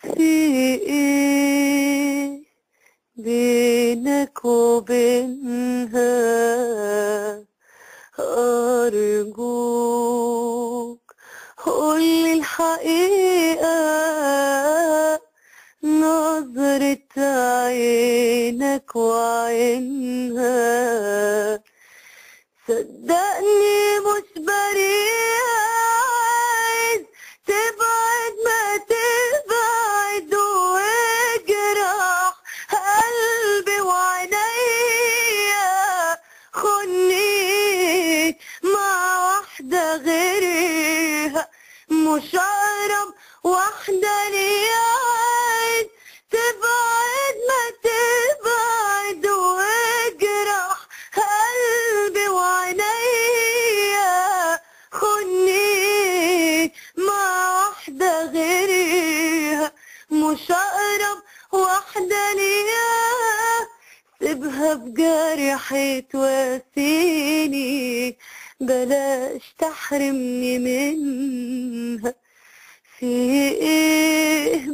في ايه بينك وبينها؟ أرجوك قولي الحقيقة. نظرة عينك وعينها، صدقني مش بريئة. عايز تبعد ما تبعد واجرح قلبي وعينيا. خني مع واحدة غيرها، مش أقرب واحدة ليا. عايز تبعد ما تبعد واجرح قلبي وعينيا. خني مع واحدة غيرها، مش أقرب واحدة ليا. سيبها بجرحي تواسيني، بلاش تحرمني منها. في ايه